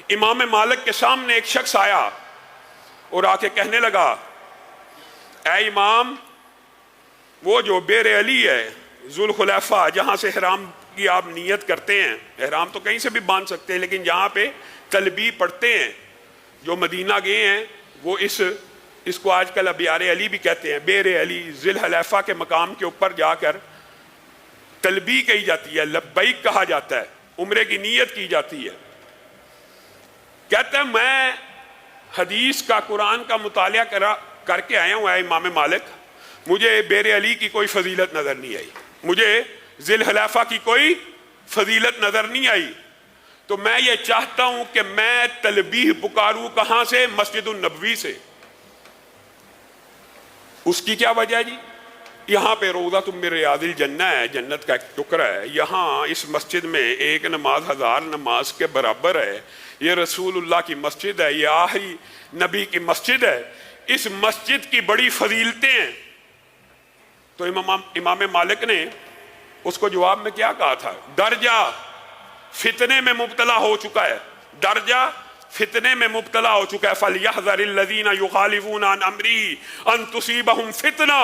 امام مالک کے سامنے ایک شخص آیا اور آ کے کہنے لگا اے امام، وہ جو بیر علی ہے ذوالخلیفہ جہاں سے احرام کی آپ نیت کرتے ہیں، احرام تو کہیں سے بھی باندھ سکتے ہیں لیکن جہاں پہ تلبیہ پڑھتے ہیں، جو مدینہ گئے ہیں وہ اس کو آج کل ابیار علی بھی کہتے ہیں، بیر علی ذوالخلیفہ کے مقام کے اوپر جا کر تلبیہ کہی جاتی ہے، لبیک کہا جاتا ہے، عمرے کی نیت کی جاتی ہے۔ کہتا ہے میں حدیث کا قرآن کا مطالعہ کر کے آیا ہوں اے امام مالک، مجھے بیر علی کی کوئی فضیلت نظر نہیں آئی، مجھے ذوالخلیفہ کی کوئی فضیلت نظر نہیں آئی، تو میں یہ چاہتا ہوں کہ میں تلبیہ پکاروں کہاں سے؟ مسجد النبوی سے۔ اس کی کیا وجہ ہے جی؟ یہاں پہ روضۃ من ریاض الجنہ ہے، جنت کا ایک ٹکڑا ہے، یہاں اس مسجد میں ایک نماز 1000 نماز کے برابر ہے، یہ رسول اللہ کی مسجد ہے، یہ آخری نبی کی مسجد ہے، اس مسجد کی بڑی فضیلتیں ہیں۔ تو امام مالک نے اس کو جواب میں کیا کہا تھا؟ ڈر جا، فتنے میں مبتلا ہو چکا ہے، ڈر جا، فتنے میں مبتلا ہو چکا ہے۔ فَلْيَحْذَرِ الَّذِينَ يُخَالِفُونَ عَنْ أَمْرِهِ أَن تُصِيبَهُمْ فِتْنَةٌ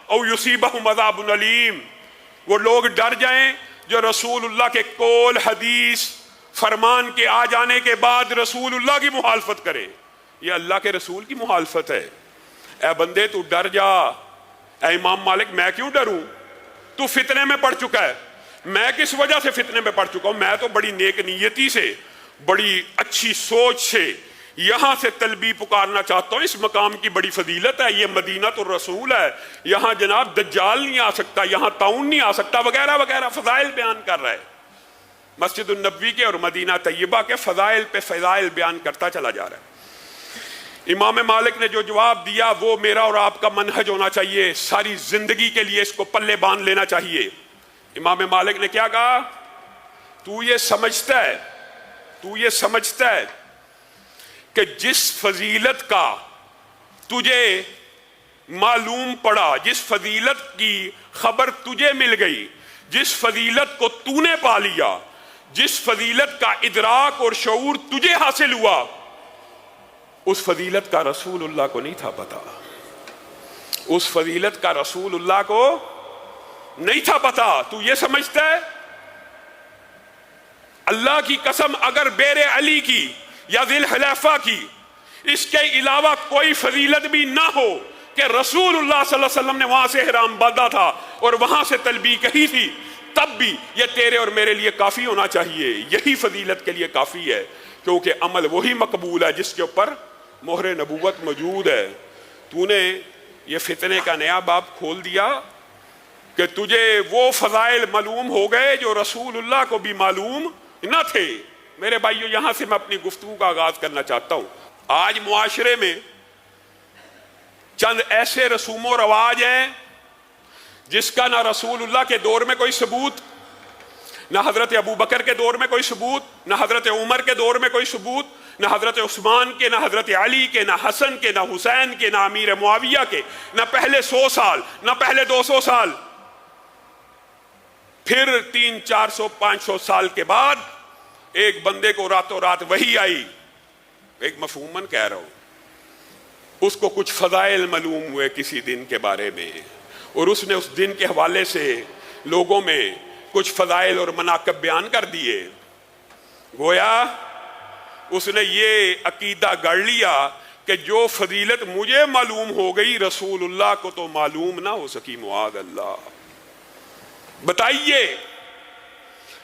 أَوْ يُصِيبَهُمْ عَذَابٌ أَلِيمٌ۔ وہ لوگ ڈر جائیں جو رسول اللہ کے قول، حدیث، فرمان کے آ جانے کے بعد رسول اللہ کی مخالفت کرے، یہ اللہ کے رسول کی مخالفت ہے۔ اے بندے تو ڈر جا۔ اے امام مالک میں کیوں ڈروں؟ تو فتنے میں پڑ چکا ہے۔ میں کس وجہ سے فتنے میں پڑ چکا ہوں؟ میں تو بڑی نیک نیتی سے، بڑی اچھی سوچ سے یہاں سے تلبیہ پکارنا چاہتا ہوں، اس مقام کی بڑی فضیلت ہے، یہ مدینہ الرسول ہے، یہاں جناب دجال نہیں آ سکتا، یہاں طاعون نہیں آ سکتا، وغیرہ وغیرہ فضائل بیان کر رہا ہے۔ مسجد النبوی کے اور مدینہ طیبہ کے فضائل پہ فضائل بیان کرتا چلا جا رہا ہے۔ امام مالک نے جو جواب دیا وہ میرا اور آپ کا منہج ہونا چاہیے، ساری زندگی کے لیے اس کو پلے باندھ لینا چاہیے۔ امام مالک نے کیا کہا؟ تو یہ سمجھتا ہے کہ جس فضیلت کا تجھے معلوم پڑا، جس فضیلت کی خبر تجھے مل گئی، جس فضیلت کو تو نے پا لیا، جس فضیلت کا ادراک اور شعور تجھے حاصل ہوا، اس فضیلت کا رسول اللہ کو نہیں تھا پتا، اس فضیلت کا رسول اللہ کو نہیں تھا پتا۔ تو یہ سمجھتا ہے؟ اللہ کی قسم اگر بیر علی کی یا ذوالخلیفہ کی اس کے علاوہ کوئی فضیلت بھی نہ ہو کہ رسول اللہ صلی اللہ علیہ وسلم نے وہاں سے احرام باندھا تھا اور وہاں سے تلبیہ کہی تھی، تب بھی یہ تیرے اور میرے لیے کافی ہونا چاہیے، یہی فضیلت کے لیے کافی ہے، کیونکہ عمل وہی مقبول ہے جس کے اوپر مہر نبوت موجود ہے۔ تو نے یہ فتنے کا نیا باب کھول دیا کہ تجھے وہ فضائل معلوم ہو گئے جو رسول اللہ کو بھی معلوم نہ تھے۔ میرے بھائیو، یہاں سے میں اپنی گفتگو کا آغاز کرنا چاہتا ہوں۔ آج معاشرے میں چند ایسے رسوم و رواج ہیں جس کا نہ رسول اللہ کے دور میں کوئی ثبوت، نہ حضرت ابو بکر کے دور میں کوئی ثبوت، نہ حضرت عمر کے دور میں کوئی ثبوت، نہ حضرت عثمان کے، نہ حضرت علی کے، نہ حسن کے، نہ حسین کے، نہ امیر معاویہ کے، نہ پہلے 100 سال، نہ پہلے 200 سال، پھر 300، 400، 500 سال کے بعد ایک بندے کو راتوں رات وحی آئی، ایک مفہوماً کہہ رہا ہوں، اس کو کچھ فضائل معلوم ہوئے کسی دن کے بارے میں، اور اس نے اس دن کے حوالے سے لوگوں میں کچھ فضائل اور مناقب بیان کر دیے۔ گویا اس نے یہ عقیدہ گڑھ لیا کہ جو فضیلت مجھے معلوم ہو گئی رسول اللہ کو تو معلوم نہ ہو سکی، معاذ اللہ۔ بتائیے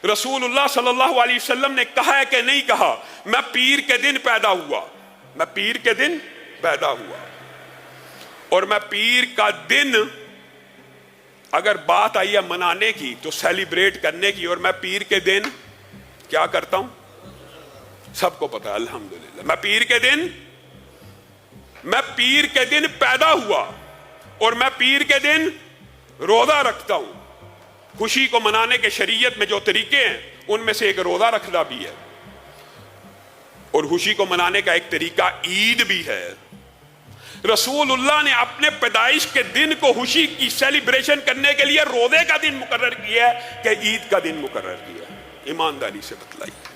رسول اللہ صلی اللہ علیہ وسلم نے کہا ہے کہ نہیں کہا میں پیر کے دن پیدا ہوا، میں پیر کے دن پیدا ہوا، اور میں پیر کا دن، اگر بات آئی ہے منانے کی تو سیلیبریٹ کرنے کی، اور میں پیر کے دن کیا کرتا ہوں سب کو پتا ہے الحمدللہ۔ میں پیر کے دن پیدا ہوا اور میں پیر کے دن روزہ رکھتا ہوں۔ خوشی کو منانے کے شریعت میں جو طریقے ہیں ان میں سے ایک روزہ رکھنا بھی ہے، اور خوشی کو منانے کا ایک طریقہ عید بھی ہے۔ رسول اللہ نے اپنے پیدائش کے دن کو خوشی کی سیلیبریشن کرنے کے لیے روزے کا دن مقرر کیا ہے کہ عید کا دن مقرر کیا ہے؟ ایمانداری سے بتلائیے۔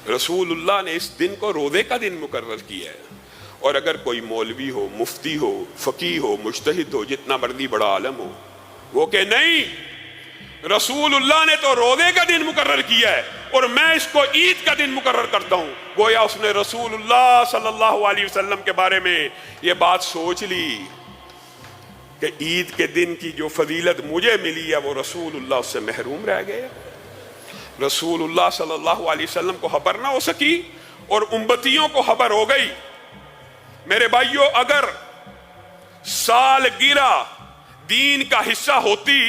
رسول اللہ نے اس دن کو روزے کا دن مقرر کیا ہے. اور اگر کوئی مولوی ہو، مفتی ہو، فقیہ ہو، مجتہد ہو، جتنا مرضی بڑا عالم ہو، وہ کہ نہیں، رسول اللہ نے تو روزے کا دن مقرر کیا ہے اور میں اس کو عید کا دن مقرر کرتا ہوں، گویا اس نے رسول اللہ صلی اللہ علیہ وسلم کے بارے میں یہ بات سوچ لی کہ عید کے دن کی جو فضیلت مجھے ملی ہے وہ رسول اللہ اس سے محروم رہ گئے. رسول اللہ صلی اللہ علیہ وسلم کو خبر نہ ہو سکی اور امتیوں کو خبر ہو گئی. میرے بھائیوں، اگر سالگرہ دین کا حصہ ہوتی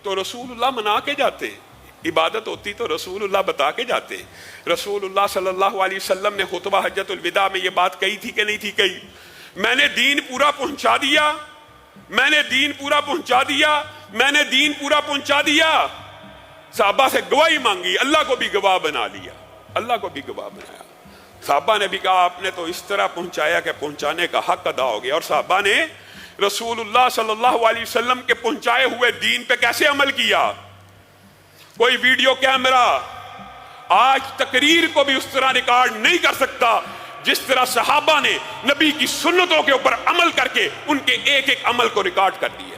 تو رسول اللہ منا کے جاتے، عبادت ہوتی تو رسول اللہ بتا کے جاتے. رسول اللہ صلی اللہ علیہ وسلم نے خطبہ حجۃ الوداع میں یہ بات کہی تھی کہ نہیں تھی کہی؟ میں نے دین پورا پہنچا دیا، میں نے دین پورا پہنچا دیا، میں نے دین پورا پہنچا دیا. صحابہ سے گواہی مانگی، اللہ کو بھی گواہ بنا لیا، اللہ کو بھی گواہ بنایا. صحابہ نے بھی کہا آپ نے تو اس طرح پہنچایا کہ پہنچانے کا حق ادا ہو گیا. اور صحابہ نے رسول اللہ صلی اللہ علیہ وسلم کے پہنچائے ہوئے دین پہ کیسے عمل کیا؟ کوئی ویڈیو کیمرہ آج تقریر کو بھی اس طرح ریکارڈ نہیں کر سکتا جس طرح صحابہ نے نبی کی سنتوں کے اوپر عمل کر کے ان کے ایک ایک عمل کو ریکارڈ کر دیا.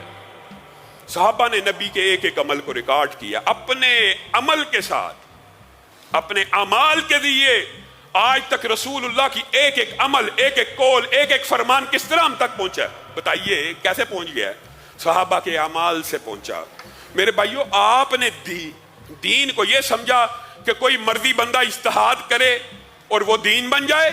صحابہ نے نبی کے ایک ایک عمل کو ریکارڈ کیا اپنے عمل کے ساتھ، اپنے اعمال کے ذریعے. آج تک رسول اللہ کی ایک ایک عمل، ایک ایک قول، ایک ایک فرمان کس طرح ہم تک پہنچا؟ بتائیے کیسے پہنچ گیا؟ صحابہ کے اعمال سے پہنچا. میرے بھائیوں، آپ نے دین کو یہ سمجھا کہ کوئی مرضی بندہ اجتہاد کرے اور وہ دین بن جائے؟